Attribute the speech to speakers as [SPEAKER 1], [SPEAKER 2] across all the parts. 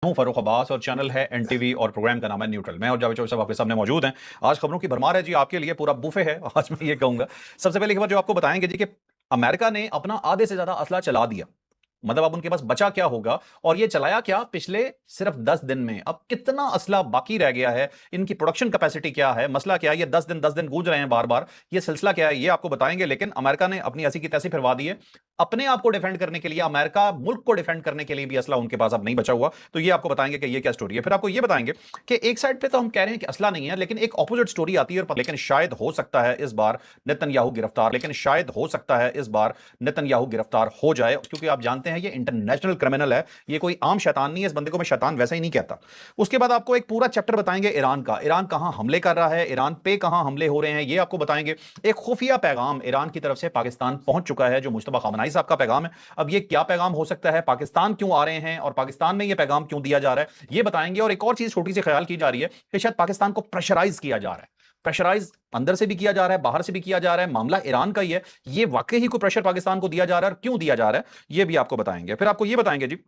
[SPEAKER 1] हूं फरूख अब्बास और चैनल है एनटीवी और प्रोग्राम का नाम है न्यूट्रल। मैं और जावेद चौधरी साहब आपके सामने मौजूद हैं। आज खबरों की भरमार है जी, आपके लिए पूरा बुफे है। आज मैं ये कहूंगा, सबसे पहले खबर जो आपको बताएंगे जी कि अमेरिका ने अपना आधे से ज्यादा असला चला दिया। मतलब अब उनके पास बचा क्या होगा, और ये चलाया क्या पिछले सिर्फ 10 दिन में। अब कितना असला बाकी रह गया है, इनकी प्रोडक्शन कैपेसिटी क्या है, मसला क्या है, ये 10 दिन गूंज रहे हैं बार बार, ये सिलसिला क्या है, ये आपको बताएंगे। लेकिन अमेरिका ने अपनी ऐसी की तैसी फिरवा दी है। अपने आप को डिफेंड करने के लिए, अमेरिका मुल्क को डिफेंड करने के लिए भी असला उनके पास अब नहीं बचा हुआ। तो ये आपको बताएंगे कि ये क्या स्टोरी है। फिर आपको ये बताएंगे कि एक साइड पे तो हम कह रहे हैं कि असला नहीं है, लेकिन एक ऑपोजिट स्टोरी आती है। लेकिन शायद हो सकता है इस बार नेतन्याहू गिरफ्तार, लेकिन शायद हो सकता है इस बार नेतन्याहू गिरफ्तार हो जाए, क्योंकि आप जानते हैं ये इंटरनेशनल क्रिमिनल है, ये कोई आम शैतान नहीं है। इस बंदे को मैं शैतान वैसे ही नहीं कहता। उसके बाद आपको एक पूरा चैप्टर बताएंगे ईरान का। ईरान कहां हमले कर रहा है, ईरान पे कहां हमले हो रहे हैं, ये आपको बताएंगे। एक खुफिया पैगाम ईरान की तरफ से पाकिस्तान पहुंच चुका है, जो मुश्तबा खामनाई साहब का पैगाम है। अब ये क्या पैगाम हो सकता है, पाकिस्तान क्यों आ रहे हैं और पाकिस्तान में ये पैगाम क्यों दिया जा रहा है, ये बताएंगे। और एक और चीज छोटी सी ख्याल की जा रही है कि शायद पाकिस्तान को प्रेशराइज किया जा रहा है। प्रेशराइज अंदर से भी किया जा रहा है, बाहर से भी किया जा रहा है। मामला ईरान का ही है, ये वाकई ही कोई प्रेशर पाकिस्तान को दिया जा रहा है और क्यों दिया जा रहा है, ये भी आपको बताएंगे। फिर आपको ये बताएंगे जी,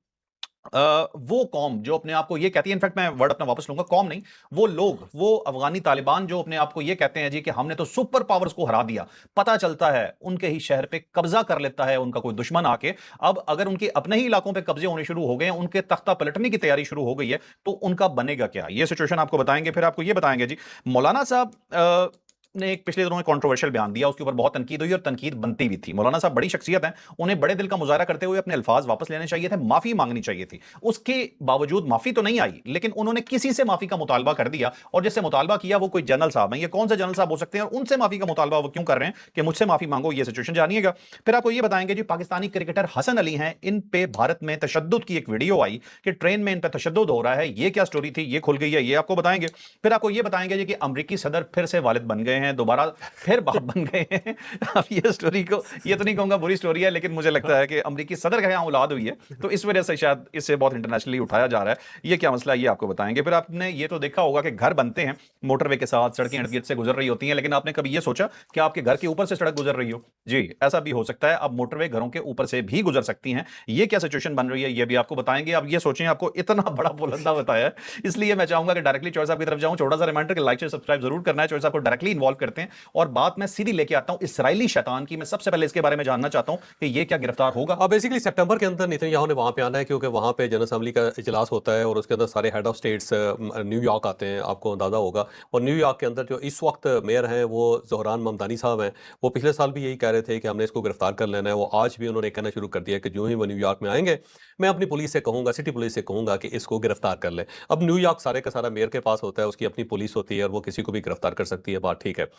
[SPEAKER 1] वो कौम जो अपने आप को ये कहती है, इनफैक्ट मैं वर्ड अपना वापस लूंगा, कौम नहीं, वो लोग, वो अफगानी तालिबान जो अपने आप को ये कहते हैं जी कि हमने तो सुपर पावर्स को हरा दिया। पता चलता है उनके ही शहर पे कब्जा कर लेता है उनका कोई दुश्मन आके। अब अगर उनके अपने ही इलाकों पे कब्जे होने शुरू हो गए हैं, उनके तख्ता पलटने की तैयारी शुरू हो गई है, तो उनका बनेगा क्या, ये सिचुएशन आपको बताएंगे। फिर आपको ये बताएंगे जी, मौलाना साहब ने एक पिछले दिनों में कंट्रोवर्शियल बयान दिया, उसके ऊपर बहुत तनकीद हुई और तनकीद बनती भी थी। मौलाना साहब बड़ी शख्सियत हैं, उन्हें बड़े दिल का मुजाहरा करते हुए अपने अल्फाज वापस लेने चाहिए थे, माफी मांगनी चाहिए थी। उसके बावजूद माफी तो नहीं आई, लेकिन उन्होंने किसी से माफी का मुतालबा कर दिया, और जिससे मुतालबा किया वो कोई जनरल साहब हैं। ये कौन से जनरल साहब हो सकते हैं और उनसे माफी का मुतालबा वो क्यों कर रहे हैं कि मुझसे माफी मांगो, ये सिचुएशन जानिएगा। फिर आपको ये बताएंगे जी, पाकिस्तानी क्रिकेटर हसन अली हैं, इन पे भारत में तशद्दुद की एक वीडियो आई कि ट्रेन में इन पे तशद्दुद हो रहा है, ये क्या स्टोरी थी, ये खुल गई है, ये आपको बताएंगे। फिर आपको ये बताएंगे जी कि अमरीकी सदर फिर से वालिद बन गए हैं, दोबारा फिर बाप बन गए हैं। अब ये स्टोरी को, ये तो नहीं कहूंगा बुरी स्टोरी है, लेकिन मुझे लगता है कि अमरीकी सदर का यहाँ औलाद हुई है, तो इस वजह से शायद इससे बहुत इंटरनेशनली उठाया जा रहा है। ये क्या मसला है, ये आपको बताएंगे। फिर आपने ये तो देखा होगा कि घर बनते हैं मोटरवे के साथ, सड़कें इर्द गिर्द से गुजर रही होती हैं, लेकिन आपने कभी ये सोचा कि आपके घर के ऊपर से सड़क गुजर रही हो? जी, ऐसा भी हो सकता है। अब मोटरवे घरों के ऊपर से भी गुजर सकती हैं। ये क्या सिचुएशन बन रही है, ये भी आपको बताएंगे। अब ये सोचें, आपको इतना बड़ा बुलंदा बताया है, इसलिए मैं चाहूंगा कि डायरेक्टली चॉइस आपकी तरफ जाऊं। छोटा सा रिमाइंडर कि लाइक शेयर सब्सक्राइब जरूर करना है। चॉइस आपको डायरेक्टली इन्वॉल्व करते हैं और बात मैं सीधी लेके आता हूं इसराइली शैतान की। मैं सबसे पहले इसके बारे में जानना चाहता हूं कि ये क्या गिरफ्तार होगा।
[SPEAKER 2] अब बेसिकली सितंबर के अंदर नेतन्याहू ने वहाँ पे आना है, क्योंकि वहाँ पे जनरल असेंबली का इजलास होता है और उसके अंदर सारे हेड ऑफ स्टेट्स न्यूयॉर्क आते हैं, आपको अंदाज़ा होगा। और न्यूयॉर्क के अंदर जो इस वक्त मेयर हैं वो ज़ोहरान ममदानी साहब हैं। वो पिछले साल भी यही कह रहे थे कि हमने इसको गिरफ्तार कर लेना है। वो आज भी उन्होंने कहना शुरू कर दिया कि जो ही वो न्यूयॉर्क में आएंगे, मैं अपनी पुलिस से कहूँगा, सिटी पुलिस से कहूँगा कि इसको गिरफ्तार कर ले। अब न्यूयॉर्क सारे का सारा मेयर के पास होता है, उसकी अपनी पुलिस होती है और वो किसी को भी गिरफ्तार कर सकती है, बात ठीक है।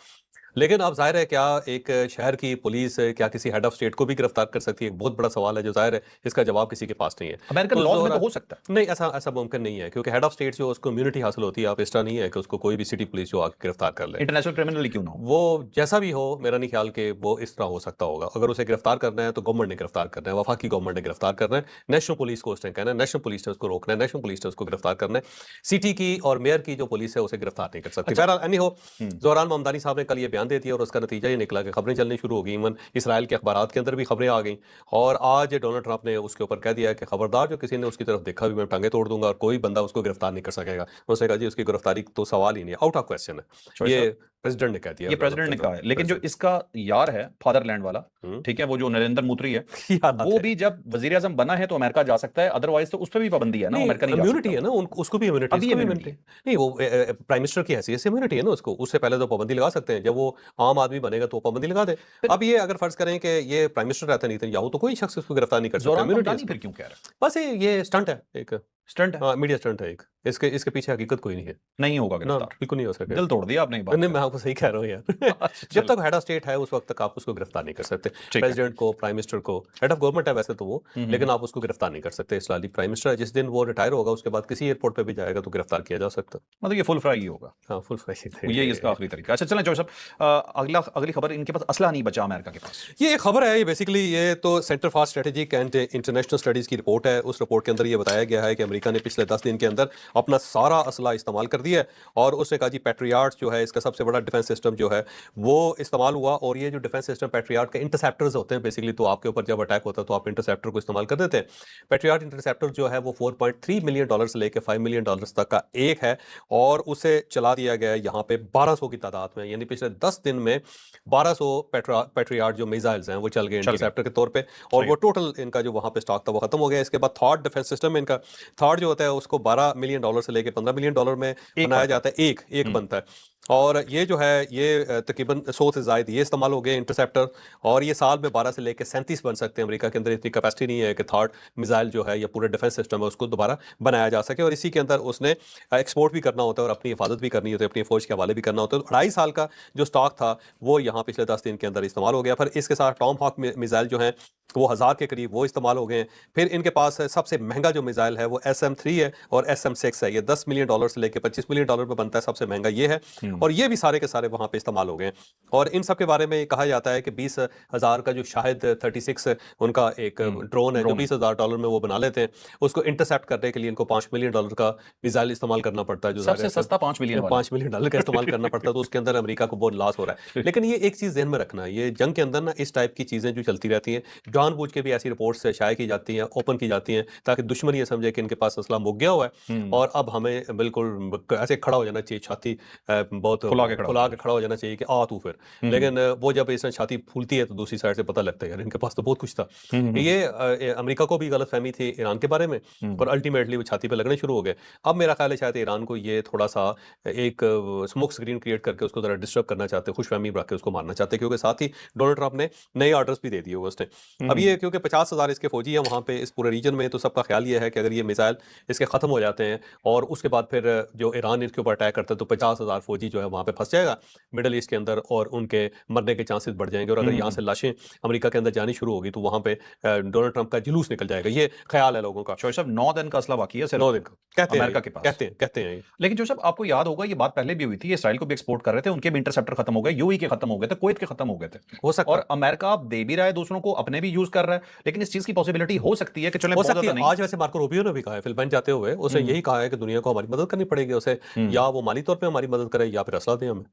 [SPEAKER 2] लेकिन अब ज़ाहिर है, क्या एक शहर की पुलिस क्या किसी हेड ऑफ स्टेट को भी गिरफ्तार कर सकती है? एक बहुत बड़ा सवाल है, जो ज़ाहिर है इसका जवाब किसी के पास नहीं है।
[SPEAKER 1] अमेरिकन
[SPEAKER 2] तो
[SPEAKER 1] लॉज में तो
[SPEAKER 2] ज़ोरा
[SPEAKER 1] हो सकता है।
[SPEAKER 2] नहीं, ऐसा ऐसा मुमकिन नहीं है, क्योंकि हेड ऑफ स्टेट जो उसको इम्यूनिटी हासिल होती है। आप इस तरह नहीं है कि उसको कोई भी सिटी पुलिस जो आके गिरफ्तार कर ले।
[SPEAKER 1] इंटरनेशनल क्रिमिनल क्यों ना हो।
[SPEAKER 2] वो जैसा भी हो, मेरा नहीं ख्याल कि वो इस तरह हो सकता होगा। अगर उसे गिरफ्तार करना है तो गवर्नमेंट ने गिरफ्तार करना है, वफाकी गवर्नमेंट ने गिरफ्तार करना है, नेशनल पुलिस को उसने कहना है, नेशनल पुलिस ने उसको रोकना है, नेशनल पुलिस ने उसको गिरफ्तार करना है। सिटी की और मेयर की जो पुलिस है उसे गिरफ्तार नहीं कर सकती।
[SPEAKER 1] अच्छा।
[SPEAKER 2] बहरहाल एनी हो,
[SPEAKER 1] हम्म।
[SPEAKER 2] ज़ोहरान ममदानी साहब ने कल ये बयान दे दिया और उसका नतीजा ये निकला कि खबरें चलनी शुरू हो गई। इवन इसराइल के अखबारात के अंदर भी खबरें आ गई। और आज डोनाल्ड ट्रंप ने उसके ऊपर कह दिया है कि खबरदार, जो किसी ने उसकी तरफ देखा भी, मैं टांगे तोड़ दूंगा और कोई बंदा उसको गिरफ्तार नहीं कर सकेगा। उसने कहा जी उसकी गिरफ्तारी तो सवाल ही नहीं है, आउट ऑफ क्वेश्चन है।
[SPEAKER 1] चॉइस
[SPEAKER 2] ये
[SPEAKER 1] साहब,
[SPEAKER 2] प्रेसिडेंट ने कह दिया,
[SPEAKER 1] ये प्रेसिडेंट ने कहा है, लेकिन जो
[SPEAKER 2] प्रेसिडेंट।
[SPEAKER 1] इसका यार है फादरलैंड वाला, ठीक है, वो जो नरेंद्र मोदी है,
[SPEAKER 2] याद
[SPEAKER 1] वो
[SPEAKER 2] आते हैं।
[SPEAKER 1] भी जब वजीर आजम बना है तो अमेरिका जा सकता है, अदरवाइज तो उस पर भी पाबंदी है ना,
[SPEAKER 2] नहीं,
[SPEAKER 1] अमेरिका नहीं जा
[SPEAKER 2] इम्यूनिटी
[SPEAKER 1] सकता।
[SPEAKER 2] है ना उसको भी इम्यूनिटी,
[SPEAKER 1] अभी
[SPEAKER 2] इसको भी
[SPEAKER 1] इम्यूनिटी
[SPEAKER 2] इम्यूनिटी।
[SPEAKER 1] है।
[SPEAKER 2] नहीं, वो प्राइम मिनिस्टर की हैसियत से इम्यूनिटी है ना उसको। उससे पहले तो पाबंदी लगा सकते हैं, जब वो आम आदमी बनेगा तो पाबंदी लगा दे।
[SPEAKER 1] फिर
[SPEAKER 2] अब ये अगर फर्ज करें कि ये प्राइम मिनिस्टर रहता नहीं नेतन्याहू, तो कोई शख्स उसको गिरफ्तार नहीं कर सकता,
[SPEAKER 1] जोरान
[SPEAKER 2] इम्यूनिटी है
[SPEAKER 1] ममदानी
[SPEAKER 2] इसको।
[SPEAKER 1] फिर क्यों कह रहा है?
[SPEAKER 2] बस ये स्टंट है एक।
[SPEAKER 1] स्टंट है।
[SPEAKER 2] हाँ, मीडिया स्टंट है एक। इसके इसके पीछे हकीकत कोई नहीं है।
[SPEAKER 1] नहीं होगा
[SPEAKER 2] ना,
[SPEAKER 1] गिरफ्तार।
[SPEAKER 2] बिल्कुल नहीं हो सकेगा।
[SPEAKER 1] दिल तोड़ दिया आपने ये बात
[SPEAKER 2] नहीं,
[SPEAKER 1] कर।
[SPEAKER 2] मैं आपको सही कह रहा हूँ यार।
[SPEAKER 1] अच्छा,
[SPEAKER 2] जब
[SPEAKER 1] चलो
[SPEAKER 2] तक हेड ऑफ स्टेट है उस वक्त तक आप उसको गिरफ्तार नहीं कर सकते।
[SPEAKER 1] ठीक है।
[SPEAKER 2] प्रेसिडेंट को, प्राइम मिनिस्टर को, हेड ऑफ गवर्नमेंट है वैसे तो वो, लेकिन आप उसको गिरफ्तार नहीं कर सकते। इसलिए प्राइम मिनिस्टर है, जिस दिन वो रिटायर होगा उसके बाद किसी एयरपोर्ट पे भी जाएगा तो गिरफ्तार किया जा सकता है।
[SPEAKER 1] मतलब ये फुल फ्राई ही होगा।
[SPEAKER 2] हाँ, फुल फ्लैश
[SPEAKER 1] ये इसका
[SPEAKER 2] थे।
[SPEAKER 1] आखिरी तरीका। अच्छा चलें जो सब, अगली खबर, इनके पास असला नहीं बचा अमेरिका के पास।
[SPEAKER 2] ये एक खबर है, ये बेसिकली ये तो centre for strategic and international studies की रिपोर्ट है। उस रिपोर्ट के अंदर ये बताया गया है कि अमेरिका ने पिछले 10 दिन के अंदर अपना सारा असला इस्तेमाल कर दिया है और उसने कहा जी पैट्रियाट्स जो है इसका सबसे बड़ा डिफेंस सिस्टम जो है वो इस्तेमाल हुआ। और ये जो डिफेंस सिस्टम पैट्रियाट के इंटरसेप्टर्स होते हैं बेसिकली, तो आपके ऊपर जब अटैक होता है तो आप इंटरसेप्टर को इस्तेमाल कर देते हैं। पैट्रियाट इंटरसेप्टर जो है वो $4.3 मिलियन से लेकर $5 मिलियन तक का एक है और उसे चला दिया गया है यहाँ पे 1200 की तादाद में, यानी पिछले 10 दिन में 1200 पैट्रियाट जो मिसाइल्स हैं वो चल गए इंटरसेप्टर के तौर पे और वो टोटल इनका जो वहां पे स्टॉक था वो खत्म हो गया। इसके बाद थर्ड डिफेंस सिस्टम इनका थर्ड जो होता है उसको $12 मिलियन से लेकर $15 मिलियन में बनाया जाता है, एक बनता है। और ये जो है ये तकरीबन 100 से ज़ायद ये इस्तेमाल हो गए इंटरसेप्टर और ये साल में 12 से लेकर 37 बन सकते हैं। अमेरिका के अंदर इतनी कैपेसिटी नहीं है कि थर्ड मिसाइल जो है या पूरे डिफेंस सिस्टम है उसको दोबारा बनाया जा सके और इसी के अंदर उसने एक्सपोर्ट भी करना होता है और अपनी हिफाजत भी करनी होती है, अपनी फौज के हवाले भी करना होता है। तो 2.5 साल का जो स्टॉक था वो यहाँ पिछले 10 दिन के अंदर इस्तेमाल हो गया। फिर इसके साथ टॉम हॉक मिसाइल जो हैं वो 1000 के करीब वो इस्तेमाल हो गए हैं। फिर इनके पास सबसे महंगा जो मिसाइल है वो SM-3 है और SM-6 है। ये $10 मिलियन से लेकर $25 मिलियन में बनता है, सबसे महंगा ये है और ये भी सारे के सारे वहां पे इस्तेमाल हो गए। और इन सब के बारे में कहा जाता है कि 20,000 का जो शाहिद 36 उनका एक ड्रोन है जो $20,000 में वो बना लेते हैं, उसको इंटरसेप्ट करने के लिए इनको $5 मिलियन का मिसाइल इस्तेमाल करना पड़ता है, जो
[SPEAKER 1] सबसे सस्ता $5
[SPEAKER 2] मिलियन का इस्तेमाल करना पड़ता है। तो उसके अंदर अमेरिका को बहुत लॉस हो रहा है। लेकिन ये एक चीज ध्यान में रखना, ये जंग के अंदर ना इस टाइप की चीजें जो चलती रहती हैं, जानबूझ के भी ऐसी रिपोर्ट्स शाया की जाती हैं, ओपन की जाती हैं ताकि दुश्मन ये समझे कि इनके पास असला मुक गया हुआ है और अब हमें बिल्कुल ऐसे खड़ा हो जाना चाहिए, छाती बहुत खुला के खड़ा हो जाना चाहिए कि आ तू फिर। लेकिन वो जब इसने छाती फूलती है तो दूसरी साइड से पता लगता है यार इनके पास तो बहुत कुछ था। ये अमेरिका को भी गलत फहमी थी ईरान के बारे में और अल्टीमेटली वो छाती पे लगने शुरू हो गए। अब मेरा ख्याल है शायद ईरान को ये थोड़ा सा एक स्मोक स्क्रीन क्रिएट करके उसको जरा डिस्टर्ब करना चाहते, खुशफहमी रख के उसको मारना चाहते, क्योंकि साथ ही डोनाल्ड ट्रंप ने नए ऑर्डर्स भी दे दिए हुए उसने। अब ये क्योंकि 50,000 इसके फौजी हैं वहाँ पे इस पूरे रीजन में, तो सबका ख्याल ये है कि अगर ये मिसाइल इसके खत्म हो जाते हैं और उसके बाद फिर जो ईरान इसके ऊपर अटैक करता है तो 50,000 फौजी जो है वहाँ पे फंस जाएगा मिडल ईस्ट के अंदर और उनके मरने के चांसेस बढ़ जाएंगे। और अगर यहाँ से लाशें अमेरिका के अंदर जानी शुरू होगी तो वहाँ पे डोनाल्ड ट्रंप का जुलूस निकल जाएगा, ये ख्याल है लोगों का।
[SPEAKER 1] शोएब साहब 9 दिन का असला बाकी है सिर्फ
[SPEAKER 2] 9 दिन का कहते हैं
[SPEAKER 1] अमेरिका के पास,
[SPEAKER 2] कहते हैं।
[SPEAKER 1] लेकिन जो सब आपको याद होगा ये बात पहले भी हुई थी, ये इसराइल को भी एक्सपोर्ट कर रहे थे, उनके भी इंटरसेप्टर खत्म हो गए, यूएई के खत्म हो गए थे, कुवैत के खत्म हो गए थे,
[SPEAKER 2] हो सकता
[SPEAKER 1] और अमेरिका अब दे भी रहा है दूसरों को, अपने भी यूज कर रहा है। लेकिन इस चीज की पॉसिबिलिटी हो सकती है कि चले
[SPEAKER 2] हो सकती है। आज वैसे मार्को रूबियो ने भी कहा है फिलिपाइन जाते हुए, उसने यही कहा है कि दुनिया को हमारी मदद करनी पड़ेगी, उसे या वो माली तौर पे हमारी मदद करे या फिर असला दें हमें।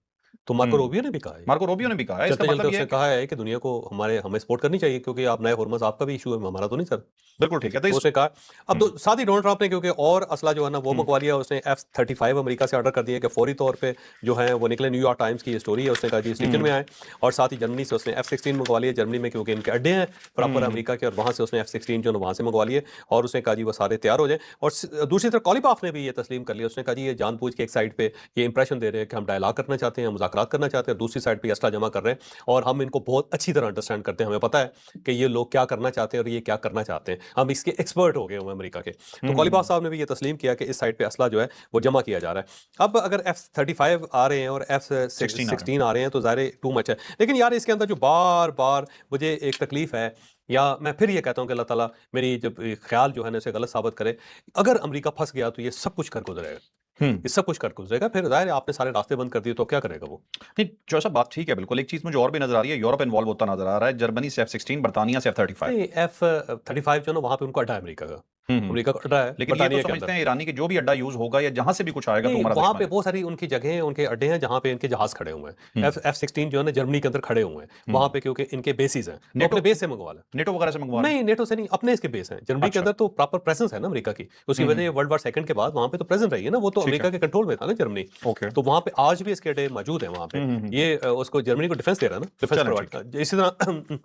[SPEAKER 2] तो मार्को रूबियो ने भी कहा है,
[SPEAKER 1] मार्को रूबियो ने भी कहा है, इसका
[SPEAKER 2] चलते
[SPEAKER 1] मतलब
[SPEAKER 2] उसने कहा है कि दुनिया को हमें सपोर्ट करनी चाहिए क्योंकि आप नए हॉर्मस आपका भी इशू है, हमारा तो नहीं सर।
[SPEAKER 1] बिल्कुल ठीक है। तो
[SPEAKER 2] उसने कहा अब तो साथ ही डोनाल्ड ट्रंप ने क्योंकि और असला जो है ना वो मंगवा लिया, उसने F-35 अमेरिका से ऑर्डर कर दिया कि फौरी तौर पे जो है वो निकले। न्यूयॉर्क टाइम्स की ये स्टोरी है, उसने कहा जी इस रीजन में आए। और साथ ही जर्मनी से उसने F-16 मंगवा लिए, जर्मनी में क्योंकि इनके अड्डे हैं प्रॉपर अमेरिका के, और वहां से उसने F-16 जो वहां से मंगवा लिए और उसने कहा जी वो सारे तैयार हो जाए। और दूसरी तरफ कॉलिबाफ ने भी ये तस्लीम कर लिया, उसने कहा जी ये जानबूझ के एक साइड पे ये इंप्रेशन दे रहे हैं कि हम डायलॉग करना चाहते हैं, मुज़ाकरात करना चाहते हैं, दूसरी साइड पे असला जमा कर रहे हैं और हम इनको बहुत अच्छी तरह अंडरस्टैंड करते हैं, हमें पता है कि ये लोग क्या करना चाहते हैं और ये क्या करना चाहते हैं, हम इसके एक्सपर्ट हो गए हुए अमेरिका के। तो कॉलिबाफ साहब ने भी ये तस्लीम किया कि इस साइड पे असला जो है वो जमा किया जा रहा है। अब अगर F-35 आ रहे हैं और F-16 आ रहे हैं तो ज़ाहिर टू मच है। लेकिन यार इसके अंदर जो बार बार मुझे एक तकलीफ है, या मैं फिर ये कहता हूं कि अल्लाह ताला मेरी जब ख्याल जो है ना उसे गलत साबित करे, अगर अमेरिका फंस गया तो ये सब कुछ कर गुजरेगा, ये सब कुछ कर गुजरेगा, फिर जाहिर है आपने सारे रास्ते बंद कर दिए तो क्या करेगा वो।
[SPEAKER 1] नहीं जो सब बात ठीक है बिल्कुल। एक चीज मुझे और भी नजर आ रही है, यूरोप इन्वॉल्व होता नजर आ रहा है, जर्मनी से F-16, बर्तानिया से F-35।
[SPEAKER 2] F-35 जो ना वहां पे उनको अड्डा है अमेरिका का, अमेरिका का अड्डा है,
[SPEAKER 1] लेकिन ये तो समझते हैं ईरानी की जो भी अड्डा यूज होगा या जहां से भी कुछ आएगा तो हमारा
[SPEAKER 2] वहां पे बहुत सारी उनकी जगह हैं, उनके अड्डे हैं जहां पे इनके जहाज खड़े हुए हैं। F-16 जो है ना जर्मनी के अंदर खड़े हुए हैं वहां पे, क्योंकि इनके बेसिस हैं, तो अपने बेस से मंगवा लें।
[SPEAKER 1] नेटो वगैरह से मंगवा
[SPEAKER 2] नहीं, नेटो से नहीं, अपने इसके बेस हैं। जर्मनी के अंदर तो प्रॉपर प्रेजेंस है ना अमेरिका की, उसकी वजह वर्ल्ड वॉर सेकंड के बाद वहां पे तो प्रेजेंट रही है ना, वो तो अमेरिका के कंट्रोल में था ना जर्मनी। तो वहां पे आज भी इसके अड्डे मौजूद है वहां पे, ये उसको जर्मनी को डिफेंस दे रहा है ना, डिफेंस प्रोवाइड। इसी तरह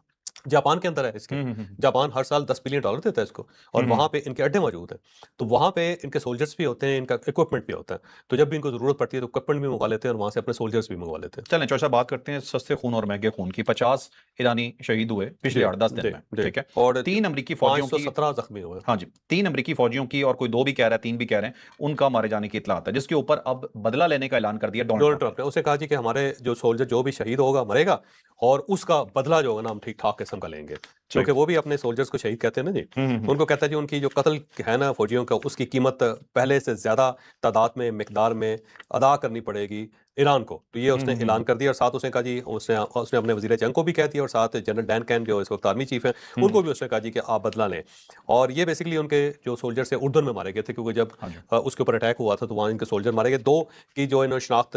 [SPEAKER 2] जापान के अंदर है इसके, जापान हर साल $10 बिलियन देता है इसको और वहां पे इनके अड्डे मौजूद हैं, तो वहां पे इनके सोल्जर्स भी होते हैं, इनका इक्विपमेंट भी होता है, तो जब भी इनको जरूरत पड़ती है तो इक्विपमेंट भी मंगवा लेते हैं और वहां से अपने सोल्जर्स भी मंगवा लेते हैं।
[SPEAKER 1] चलें चौसा बात करते हैं सस्ते खून और महंगे खून की। 50 ईरानी शहीद हुए पिछले 8-10 दिन में, ठीक है, और 3 अमरीकी फौजियों की
[SPEAKER 2] 517 जख्मी हुए।
[SPEAKER 1] हाँ जी, 3 अमरीकी फौजियों की, और कोई 2 भी कह रहा है, 3 भी कह रहे हैं, उनका मारे जाने की इत्तला आता है, जिसके ऊपर अब बदला लेने का ऐलान कर दिया
[SPEAKER 2] डोनाल्ड ट्रंप ने। उसे कहा जी कि हमारे जो सोल्जर जो भी शहीद होगा मरेगा और उसका बदला जो होगा ना हम ठीक ठाक किस्म का लेंगे। क्योंकि वो भी अपने सोल्जर्स को शहीद कहते हैं ना जी। उनको कहता है जी उनकी जो कत्ल है ना फौजियों का, उसकी कीमत पहले से ज़्यादा तादाद में, मिकदार में अदा करनी पड़ेगी ईरान को। तो ये उसने ऐलान कर दिया और साथ उसने कहा जी, उसने उसने अपने वज़ीर जंग को भी कह दिया और साथ जनरल डैन कैन जो इस वक्त आर्मी चीफ हैं, उनको भी उसने कहा जी कि आप बदला लें। और ये बेसिकली उनके जो सोल्जर्स थे उर्दन में मारे गए थे, क्योंकि जब
[SPEAKER 1] हाँ जी।
[SPEAKER 2] उसके ऊपर अटैक हुआ था तो वहाँ इनके सोल्जर मारे गए। 2 की जो इन्होंने शनाख्त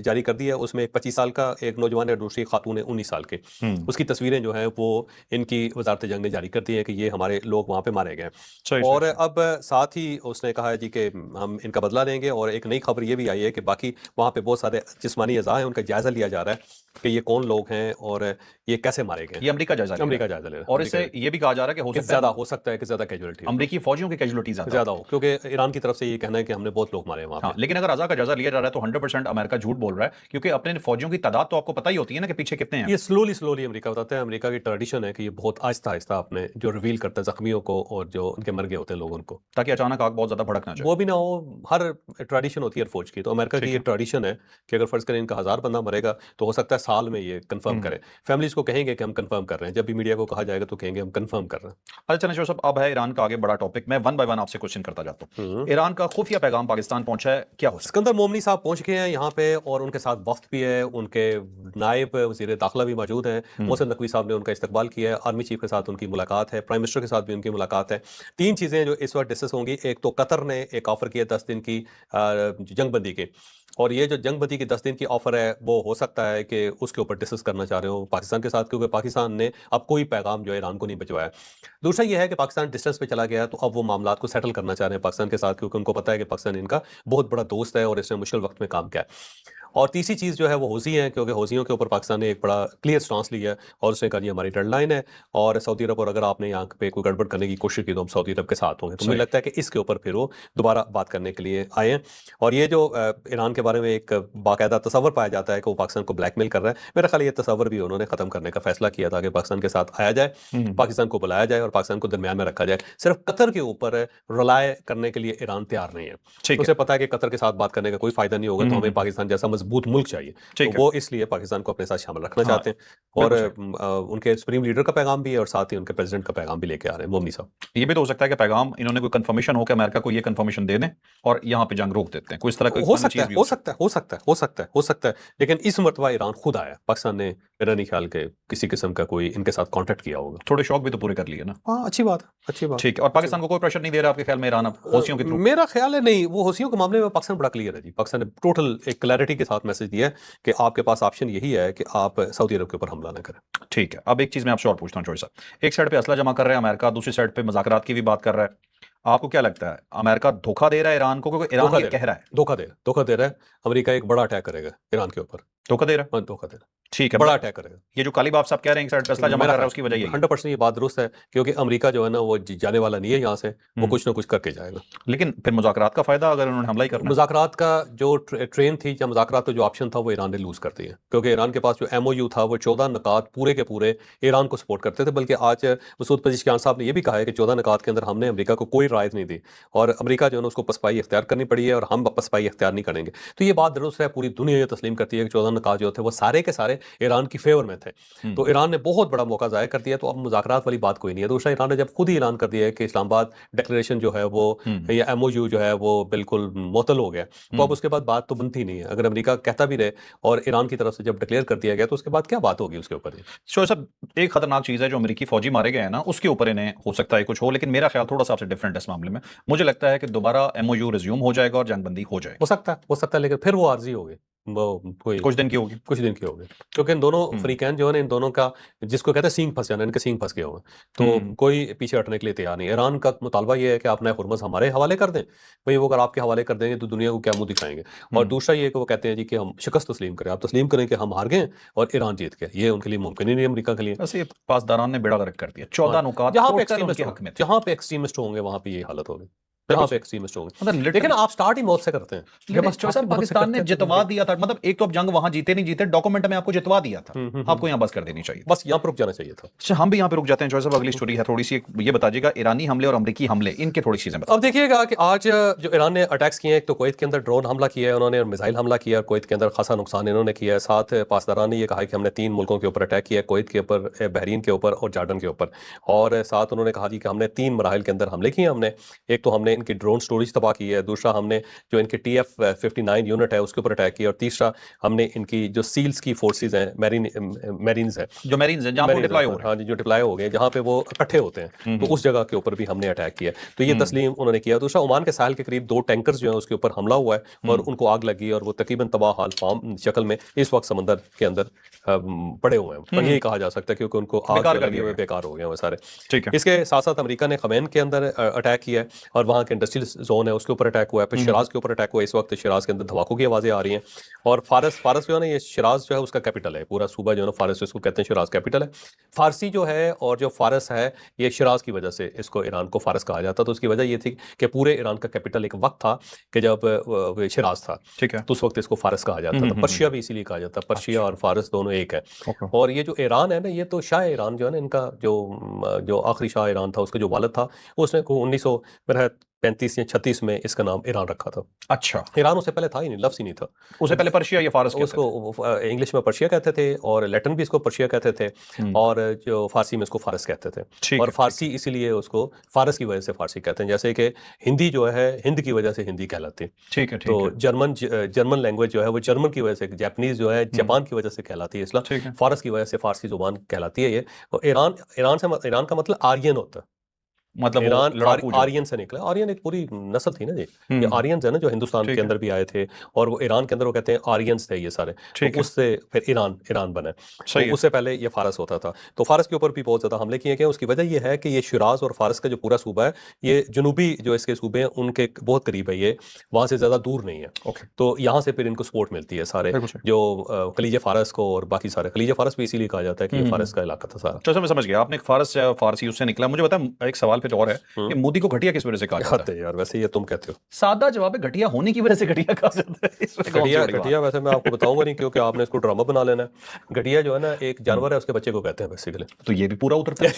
[SPEAKER 2] जारी कर दी है, उसमें एक 25 साल का एक नौजवान है और दूसरी खातून है 19 साल की। उसकी तस्वीरें जो हैं वो इनकी वज़ारत जंग ने जारी कर दी है कि ये हमारे लोग वहाँ पे मारे गए हैं।
[SPEAKER 1] सही,
[SPEAKER 2] और
[SPEAKER 1] सही, सही।
[SPEAKER 2] अब साथ ही उसने कहा है जी कि हम इनका बदला लेंगे। और एक नई खबर ये भी आई है कि बाकी वहाँ पे बहुत सारे जिस्मानी अज़ा हैं, उनका जायज़ा लिया जा रहा है कि ये कौन लोग हैं और ये कैसे मारे गए।
[SPEAKER 1] ये अमेरिका जायजा ले रहा है।
[SPEAKER 2] अमेरिका जायज़ा ले रहा है।
[SPEAKER 1] और इससे ये भी कहा जा रहा है कि हो
[SPEAKER 2] कि
[SPEAKER 1] सकता
[SPEAKER 2] ज़्यादा
[SPEAKER 1] है
[SPEAKER 2] हो सकता है कि ज़्यादा कैजुअलिटी हो,
[SPEAKER 1] अमेरिकी फौजियों की कैजुअलिटी ज्यादा
[SPEAKER 2] ज़्यादा हो, क्योंकि ईरान की तरफ से ये कहना है कि हमने बहुत लोग मारे हैं वहाँ
[SPEAKER 1] हाँ,
[SPEAKER 2] पे।
[SPEAKER 1] लेकिन अगर अज़ा का जायजा लिया जा रहा है तो 100% अमेरिका झूठ बोल रहा है, क्योंकि अपने फौजियों की तादाद तो आपको पता ही होती है ना कि पीछे कितने हैं।
[SPEAKER 2] ये स्लोली अमेरिका बताता है। अमेरिका की ट्रेडिशन है कि ये बहुत आहिस्ता-आहिस्ता अपने जो रिवील करता है ज़ख्मियों को और जो उनके मर गए होते हैं लोग उनको।
[SPEAKER 1] ताकि अचानक आग बहुत ज्यादा भड़क ना जाए।
[SPEAKER 2] वो भी ना हो, हर ट्रेडिशन होती है फौज की। तो अमेरिका की
[SPEAKER 1] ठीक
[SPEAKER 2] ये
[SPEAKER 1] है।
[SPEAKER 2] ट्रेडिशन है कि अगर फर्ज करें इनका 1000 बंदा मरेगा तो हो सकता है साल में ये कंफर्म करें। फैमिलीज को कहेंगे कि हम कंफर्म कर रहे हैं। जब भी मीडिया को कहा जाएगा तो कहेंगे हम कंफर्म कर रहे हैं।
[SPEAKER 1] अच्छा चलें शोर साहब, अब है ईरान का आगे बड़ा टॉपिक। मैं वन बाय वन आपसे क्वेश्चन करता जाता हूँ। ईरान का खुफिया पैगाम पाकिस्तान पहुंचा है, क्या हो सकता
[SPEAKER 2] सिकंदर मोमनी साहब पहुंच गए हैं यहाँ पे और उनके साथ वफ्द भी है। उनके नायब वजीर दाखिला भी मौजूद हैं। मोहसिन नकवी साहब ने उनका इस्तकबाल किया है। आर्मी चीफ के साथ उनकी मुलाकात है। प्राइम मिनिस्टर के साथ भी उनकी मुलाकात है। 3 चीज़ें जो इस वक्त डिस्कस होंगी। एक तो कतर ने एक ऑफर किया 10 दिन की जंगबंदी की, और ये जो जंगबंदी की 10 दिन की ऑफर है वो हो सकता है कि उसके ऊपर डिस्कस करना चाह रहे हो पाकिस्तान के साथ, क्योंकि पाकिस्तान ने अब कोई पैगाम जो है ईरान को नहीं भिजवाया। दूसरा ये है कि पाकिस्तान डिस्टेंस पे चला गया है, तो अब वो मामलात को सेटल करना चाह रहे हैं पाकिस्तान के साथ, क्योंकि उनको पता है कि पाकिस्तान इनका बहुत बड़ा दोस्त है और इसने मुश्किल वक्त में काम किया है। और तीसरी चीज़ जो है वो हौज़ी है, क्योंकि हौज़ियों के ऊपर पाकिस्तान ने एक बड़ा क्लियर स्टांस लिया है और उसने कहा ये हमारी डेड लाइन है और सऊदी अरब, और अगर आपने यहाँ पे कोई गड़बड़ करने की कोशिश की तो हम सऊदी अरब के साथ होंगे। तो मुझे
[SPEAKER 1] सही।
[SPEAKER 2] लगता है कि इसके ऊपर फिर वो दोबारा बात करने के लिए आए हैं। और ये जो ईरान के बारे में एक बाकायदा तस्वर पाया जाता है कि वो पाकिस्तान को ब्लैकमेल कर रहा है, मेरा ख्याल ये तस्वर भी उन्होंने ख़त्म करने का फैसला किया था कि पाकिस्तान के साथ आया जाए, पाकिस्तान को बुलाया जाए और पाकिस्तान को दरमियान में रखा जाए। सिर्फ कतर के ऊपर रिलाय करने के लिए ईरान तैयार नहीं है।
[SPEAKER 1] ठीक है।
[SPEAKER 2] उसे पता है कि कतर के साथ बात करने का कोई फायदा नहीं होगा, तो हमें पाकिस्तान जैसा मजबूत मुल्क चाहिए।
[SPEAKER 1] ठीक
[SPEAKER 2] तो
[SPEAKER 1] है।
[SPEAKER 2] वो इसलिए पाकिस्तान को अपने साथ शामिल रखना
[SPEAKER 1] हाँ,
[SPEAKER 2] चाहते हैं। और
[SPEAKER 1] बिल्कुल सही।
[SPEAKER 2] उनके सुप्रीम लीडर का पैगाम भी है और साथ ही उनके प्रेसिडेंट का पैगाम भी लेके आ रहे हैं मोमनी साहब।
[SPEAKER 1] ये भी तो हो सकता है कि पैगाम इन्होंने कोई कंफर्मेशन हो कि अमेरिका को ये कंफर्मेशन दे दें और यहाँ पे जंग रोक देते हैं, कोई इस तरह की
[SPEAKER 2] हो
[SPEAKER 1] फाइनल
[SPEAKER 2] सकता
[SPEAKER 1] चीज
[SPEAKER 2] है,
[SPEAKER 1] भी
[SPEAKER 2] हो सकता है, हो सकता है, हो सकता है, हो सकता है। लेकिन इस मर्तबा ईरान खुद आया। पाकिस्तान ने मेरा नहीं ख्याल के किसी किस्म का कोई इनके साथ कॉन्टेक्ट किया होगा।
[SPEAKER 1] थोड़े शौक भी तो पूरे कर लिए ना।
[SPEAKER 2] हाँ, अच्छी बात है, अच्छी बात।
[SPEAKER 1] ठीक है। और पाकिस्तान को कोई प्रेशर नहीं दे रहा आपके ख्याल में ईरान अब हौसियों के थ्रू?
[SPEAKER 2] मेरा ख्याल है नहीं, वो हौसियों के मामले में पाकिस्तान बड़ा क्लियर है जी। पाकिस्तान ने टोटल एक क्लैरिटी के साथ मैसेज दिया है कि आपके पास ऑप्शन यही है कि आप सऊदी अरब के ऊपर हमला ना करें।
[SPEAKER 1] ठीक है। अब एक चीज मैं आपसे और पूछता हूँ चौधरी साहब, एक साइड पे असला जमा कर रहा है अमेरिका, दूसरी साइड पे मुज़ाकरात की भी बात कर रहा है। आपको क्या लगता है अमेरिका धोखा दे रहा है ईरान को, क्योंकि ईरान
[SPEAKER 2] धोखा
[SPEAKER 1] ये
[SPEAKER 2] दे
[SPEAKER 1] कह
[SPEAKER 2] रहा
[SPEAKER 1] रहा
[SPEAKER 2] है,
[SPEAKER 1] है?
[SPEAKER 2] धोखा दे रहा है। अमेरिका एक बड़ा अटैक करेगा ईरान के ऊपर।
[SPEAKER 1] धोखा दे रहा है?
[SPEAKER 2] हाँ, धोखा दे रहा है,
[SPEAKER 1] ठीक है।
[SPEAKER 2] बड़ा
[SPEAKER 1] मतलब
[SPEAKER 2] अटैक करेगा।
[SPEAKER 1] ये जो काली बाब साहब कह रहे हैं एक साइड पे असला जमा
[SPEAKER 2] मेरा
[SPEAKER 1] कर रहा है,
[SPEAKER 2] ख्याल
[SPEAKER 1] उसकी वजह यही है।
[SPEAKER 2] 100% ये बात दुरुस्त है, क्योंकि अमेरिका जो है ना वो जाने वाला नहीं है यहाँ से, वो
[SPEAKER 1] हम्म।
[SPEAKER 2] कुछ ना कुछ करके जाएगा।
[SPEAKER 1] लेकिन फिर मुज़ाकरात का फायदा अगर उन्होंने हमला ही करना है?
[SPEAKER 2] मुज़ाकरात का जो ट्रेन थी या मुज़ाकरात का जो ऑप्शन था वो ईरान ने लूज़ कर दिया, क्योंकि ईरान के पास जो MOU था वो 14 नुकात पूरे के पूरे ईरान को सपोर्ट करते थे। बल्कि आज मसूद पेज़ेश्कियान साहब ने ये भी कहा है कि 14 नुकात के अंदर हमने अमेरिका को कोई राय नहीं दी और अमेरिका जो है ना उसको पसपाई इख्तियार करनी पड़ी है और हम पसपाई इख्तियार नहीं करेंगे। तो ये बात दुरुस्त है, पूरी दुनिया ये तस्लीम करती है कि 14 नुकात जो थे वो सारे के सारे ईरान की फेवर में थे। तो ईरान ने बहुत बड़ा मौका ज़ाया कर दिया। तो अब मुज़ाकरात वाली बात कोई नहीं है। दूसरा, ईरान ने जब खुद ही ऐलान कर दिया है कि इस्लामाबाद डिक्लेरेशन जो है वो या MOU जो है वो बिल्कुल मुअत्तल हो गया, तो अब उसके बाद बात तो बनती नहीं है। अगर अमेरिका कहता भी रहे और ईरान की तरफ से जब डिक्लेयर कर दिया गया तो उसके बाद क्या बात होगी उसके ऊपर?
[SPEAKER 1] शोर साहब, एक खतरनाक चीज है जो अमेरिकी फौजी मारे गए हैं ना, उसके ऊपर इन्हें हो सकता है कुछ हो, लेकिन मेरा ख्याल थोड़ा सा आपसे डिफरेंट है इस मामले में। मुझे लगता है कि दोबारा MOU रिज्यूम हो जाएगा और जंगबंदी हो जाएगी।
[SPEAKER 2] हो सकता है, लेकिन फिर वो आर्जी होगी, वो कोई
[SPEAKER 1] कुछ दिन की होगी।
[SPEAKER 2] कुछ दिन की होगी, क्योंकि इन दोनों फ्रीकैन जो है ना, इन दोनों का जिसको कहते हैं सींग फंस जाना, इनके सींग फंस गए हुए हैं। तो कोई पीछे हटने के लिए तैयार नहीं। ईरान का मुतालबा ये है कि आप नए हुर्मस हमारे हवाले कर दें। भाई वो अगर आपके हवाले कर देंगे तो दुनिया को क्या मुंह दिखाएंगे? और दूसरा ये कि वो कहते हैं जी कि हम शिकस्त तस्लीम करें। आप तस्लीम करें कि हम हार गए और ईरान जीत गया, ये उनके लिए मुमकिन ही नहीं, अमेरिका के लिए।
[SPEAKER 1] वैसे ये पासदारान ने बेड़ा गर्क कर दिया। 14 नुकात
[SPEAKER 2] जहाँ पे
[SPEAKER 1] टोटल
[SPEAKER 2] एक्सट्रीमिस्ट
[SPEAKER 1] उनके हक में थे।
[SPEAKER 2] जहाँ पे एक्सट्रीमिस्ट होंगे वहां पे ये हालत होगी। जहाँ पे एक्सट्रीमिस्ट होंगे।
[SPEAKER 1] मतलब
[SPEAKER 2] लेकिन आप स्टार्ट ही मौत से करते हैं।
[SPEAKER 1] लेकिन
[SPEAKER 2] बस choice
[SPEAKER 1] सर
[SPEAKER 2] ही मौत से
[SPEAKER 1] पाकिस्तान ने
[SPEAKER 2] करते हैं।
[SPEAKER 1] जितवा दिया था, मतलब एक तो अब जंग वहां जीते नहीं जीते, डॉक्यूमेंट में आपको जितवा दिया था, आपको यहाँ बस कर देनी चाहिए।
[SPEAKER 2] बस यहाँ पर रुक जाना चाहिए था।
[SPEAKER 1] अच्छा, हम भी यहाँ पे रुक जाते हैं। जॉय साहब अगली स्टोरी है थोड़ी सी, ये बताइएगा ईरानी हमले और अमेरिकी हमले, इनके थोड़ी चीजें बताइए।
[SPEAKER 2] अब देखिएगा कि आज जो ईरान ने अटैक्स किए हैं, एक तो कुवैत के अंदर ड्रोन हमला किया है उन्होंने, और मिसाइल हमला किया है, कुवैत के अंदर खासा नुकसान इन्होंने किया है। साथ पासदारान ने ये कहा कि हमने 3 मुल्कों के ऊपर अटैक किया है, कुवैत के ऊपर, बहरीन के ऊपर और जॉर्डन के ऊपर। और साथ उन्होंने कहा जी कि हमने 3 मराहिल के अंदर हमले किए। हमने एक तो हमने इनकी ड्रोन स्टोरेज तबाह की है, दूसरा हमने जो इनकी TF-59 यूनिट है उसके ऊपर अटैक किया, और तीसरा हमने इनकी जो सील्स की फोर्सेज हैं, मैरीन्स हैं,
[SPEAKER 1] जो मेरीन्स हैं जहाँ पे डिप्लॉय हो रहे हैं।
[SPEAKER 2] हाँ जी, जो डिप्लॉय हो गए जहाँ पे वो इकट्ठे होते हैं, तो उस जगह के ऊपर भी हमने अटैक किया। तो ये तस्लीम उन्होंने किया। दूसरा ओमान के साहिल के करीब 2 टैंकर्स जो है उसके ऊपर हमला हुआ है और उनको आग लगी, और वो तकरीबन तबाह हाल फार्म शक्ल में इस वक्त समंदर के अंदर पड़े हुए हैं, पर यही कहा जा सकता है क्योंकि उनको आग
[SPEAKER 1] बेकार
[SPEAKER 2] जो
[SPEAKER 1] कर
[SPEAKER 2] लगी
[SPEAKER 1] दिया
[SPEAKER 2] हुई है,
[SPEAKER 1] गया।
[SPEAKER 2] बेकार हो गए हैं वो सारे।
[SPEAKER 1] ठीक है।
[SPEAKER 2] इसके साथ साथ अमेरिका ने खमैन के अंदर अटैक किया है, और वहाँ के इंडस्ट्रियल जोन है उसके ऊपर अटैक हुआ है। फिर शिराज के ऊपर अटैक हुआ है। इस वक्त शिराज के अंदर धमाकों की आवाज़ें आ रही हैं। और फारस जो है ना, ये शिराज जो है उसका कैपिटल है, पूरा सूबा जो है ना फारस, इसको कहते हैं शिराज कैपिटल है। फारसी जो है और जो फारस है, ये शिराज की वजह से इसको ईरान को फारस कहा जाता। तो उसकी वजह ये थी कि पूरे ईरान का कैपिटल एक वक्त था कि जब शिराज था,
[SPEAKER 1] ठीक है।
[SPEAKER 2] तो उस वक्त इसको फारस कहा जाता था। पर्शिया भी इसीलिए कहा जाता है, पर्शिया और फारस दोनों एक है।
[SPEAKER 1] ओके।
[SPEAKER 2] और ये जो ईरान है ना, ये तो शाह ईरान जो है ना, इनका जो आखिरी शाह ईरान था, उसका जो वालिद था, उसने 1935 या 36 में इसका नाम ईरान रखा था।
[SPEAKER 1] अच्छा,
[SPEAKER 2] ईरान उससे पहले था ही नहीं, लफ्ज़ ही नहीं था।
[SPEAKER 1] उससे पहले पर्शिया या फारस कहते
[SPEAKER 2] उसको इंग्लिश में पर्शिया कहते थे, और लैटिन भी इसको पर्शिया कहते थे, और जो फारसी में इसको फारस कहते थे।
[SPEAKER 1] ठीक
[SPEAKER 2] और
[SPEAKER 1] है,
[SPEAKER 2] फारसी इसीलिए उसको फारस की वजह से फारसी कहते हैं, जैसे कि हिंदी जो है हिंद की वजह से हिंदी कहलाती है।
[SPEAKER 1] ठीक है,
[SPEAKER 2] तो
[SPEAKER 1] ठीक है,
[SPEAKER 2] जर्मन लैंग्वेज जो है वो जर्मन की वजह से, जापानीज जो है जापान की वजह से कहलाती है,
[SPEAKER 1] ठीक
[SPEAKER 2] इसलिए
[SPEAKER 1] है।
[SPEAKER 2] फारस की वजह से फारसी जुबान कहलाती है ये। और ईरान का मतलब आर्यन होता है।
[SPEAKER 1] मतलब वो लड़ाकू जो
[SPEAKER 2] आर्यन से निकला। आर्यन एक पूरी नस्ल थी ना जी। ये
[SPEAKER 1] हम्म,
[SPEAKER 2] आर्यंस है ना, जो हिंदुस्तान
[SPEAKER 1] ठीक
[SPEAKER 2] के
[SPEAKER 1] है,
[SPEAKER 2] अंदर भी आए थे, और वो ईरान के अंदर वो कहते हैं आर्यंस थे ये सारे। तो
[SPEAKER 1] ठीक है,
[SPEAKER 2] उससे फिर ईरान बना। तो
[SPEAKER 1] सही है।
[SPEAKER 2] उससे पहले ये फारस होता था। तो फारस के ऊपर भी बहुत ज़्यादा हमले किए गए। उसकी वजह ये है कि ये शिराज और फारस का जो पूरा सूबा है, ये जनूबी जो इसके सूबे हैं उनके बहुत करीब है, ये वहाँ से ज़्यादा दूर नहीं है।
[SPEAKER 1] ओके,
[SPEAKER 2] तो यहाँ से फिर इनको सपोर्ट मिलती है सारे,
[SPEAKER 1] बिल्कुल सही।
[SPEAKER 2] जो खलीज फारस को और बाकी सारे। खलीज फारस भी इसीलिए कहा जाता है कि ये फारस का इलाका था सारा।
[SPEAKER 1] चलो मैं समझ गया, आपने एक फारस से फारसी उससे निकला। मुझे बता, एक सवाल फिर और है कि मोदी को घटिया किस वजह से कहा जाता
[SPEAKER 2] याद
[SPEAKER 1] है?
[SPEAKER 2] है यार, वैसे ये तुम कहते हो
[SPEAKER 1] सादा जवाब है, घटिया होने की वजह से घटिया कहा जाता है। इसमें कौन सी
[SPEAKER 2] घटिया।
[SPEAKER 1] बड़ी बात?
[SPEAKER 2] घटिया वैसे मैं आपको बताऊंगा नहीं, क्योंकि आपने इसको ड्रामा बना लेना है। घटिया जो है ना, एक जानवर है, उसके बच्चे को कहते हैं बेसिकली।
[SPEAKER 1] तो ये भी पूरा उतरता है,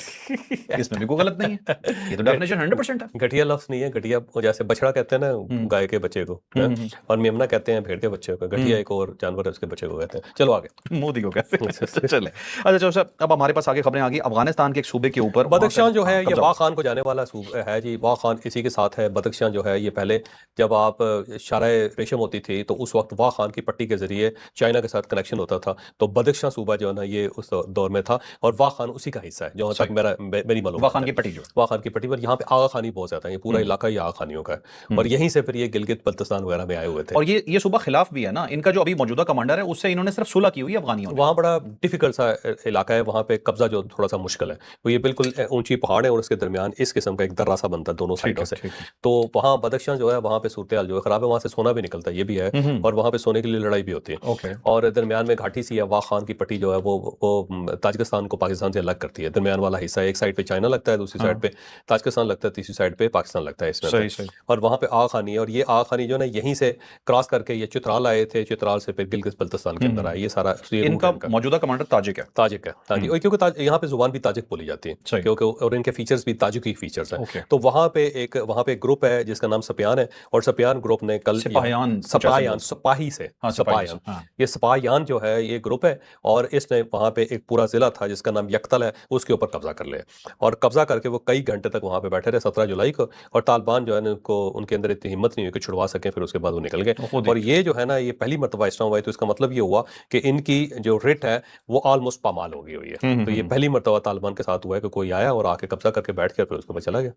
[SPEAKER 1] इसमें भी कोई गलत नहीं है, ये तो डेफिनेशन 100% है।
[SPEAKER 2] घटिया लफ्ज नहीं है। घटिया जैसे बछड़ा कहते हैं ना गाय के बच्चे को, है? और मेमना कहते हैं भेड़ के बच्चे को। घटिया एक और जानवर है, उसके बच्चे को कहते हैं। चलो आगे।
[SPEAKER 1] मोदी को कैसे चले। अच्छा चलो सर, अब हमारे पास आगे खबरें आ गई अफगानिस्तान के एक सूबे के ऊपर।
[SPEAKER 2] बदख्शान जो है ये
[SPEAKER 1] कब्जा।
[SPEAKER 2] वाह खान को जाने वाला है जी। वाह खान इसी के साथ है। बदख्शान जो है ये पहले जब आप शाराए रेशम होती थी, तो उस वक्त वाह खान की पट्टी के जरिए चाइना के साथ कनेक्शन होता था। तो बदख्शां सूबा जो है ना, ये उस दौर में था, और वाह खान उसी का हिस्सा है जहाँ तक मेरी मालूम
[SPEAKER 1] वाह खान की पट्टी जो है।
[SPEAKER 2] वाह खान की पट्टी पर। यहाँ पे आगा खानी बहुत ज्यादा है, ये पूरा इलाका ही आगा खानियों का है, और यहीं से फिर ये गिलगित बल्तिस्तान वगैरह में आए हुए थे।
[SPEAKER 1] और ये सूबा खिलाफ भी है ना इनका, जो अभी मौजूदा कमांडर है उससे इन्होंने सिर्फ सुलह की हुई है अफगानियों ने।
[SPEAKER 2] वहाँ बड़ा डिफिकल्ट सा इलाका है, वहाँ पे कब्जा जो थोड़ा सा मुश्किल है। तो ये बिल्कुल ऊंची पहाड़ है, और उसके दरमियान इस किस्म का एक दर्रा सा बनता है दोनों साइडों से।
[SPEAKER 1] ठीक है।
[SPEAKER 2] तो वहाँ बदख्शां जो है, वहाँ पे सूरत हाल जो है खराब है, वहाँ से सोना भी निकलता है, ये भी है, और वहाँ पे सोने के लिए लड़ाई भी होती है।
[SPEAKER 1] ओके।
[SPEAKER 2] और दरमियान में घाटी सी है। वाह खान की पट्टी जो है वो ताजिकिस्तान को पाकिस्तान से अलग करती है। दरमियान वाला हिस्सा, एक साइड पे चाइना लगता है, दूसरी साइड पे ताजिकिस्तान लगता है, तीसरी साइड पे पाकिस्तान लगता है इसमें।
[SPEAKER 1] सही सही।
[SPEAKER 2] और वहाँ पे आगा खानी है, और ये आगा खानी जो है ना, यहीं से क्रॉस करके ये चित्राल आए थे, चित्राल से फिर गिलगित बल्तिस्तान के अंदर आए। ये सारा
[SPEAKER 1] इनका मौजूदा कमांडर ताजिक है।
[SPEAKER 2] ताजिक है। ताजिक, और क्योंकि यहाँ पे जुबान भी ताजिक बोली जाती है,
[SPEAKER 1] सही।
[SPEAKER 2] क्योंकि और इनके फीचर्स भी ताजिकी फीचर्स हैं।
[SPEAKER 1] ओके।
[SPEAKER 2] तो वहाँ पे एक ग्रुप है जिसका नाम सपियान है, और सपियान ग्रुप ने कल
[SPEAKER 1] सिपाहियान
[SPEAKER 2] सपाही से
[SPEAKER 1] हाँ,
[SPEAKER 2] सपाहियान,
[SPEAKER 1] हाँ।
[SPEAKER 2] ये सपाहियान जो है ये ग्रुप है, और इसने वहाँ पे एक पूरा जिला था जिसका नाम यकतल है, उसके ऊपर कब्जा कर लिया, और कब्जा करके वो कई घंटे तक वहाँ पे बैठे रहे 17 जुलाई को। और तालिबान जो है ना, उनके अंदर इतनी हिम्मत नहीं हुई कि छुड़वा सकें, फिर उसके बाद वो निकल गए। और ये जो है ना, ये पहली मरतबा इस तरह हुआ है। तो इसका मतलब ये हुआ कि इनकी जो रिट है वो ऑलमोस्ट पामाल हो गई हुई है। तो ये पहली मरतबा तालिबान के साथ हुआ है कि कोई आया और आके कब्जा करके बैठ गया, फिर उसके बाद चला गया।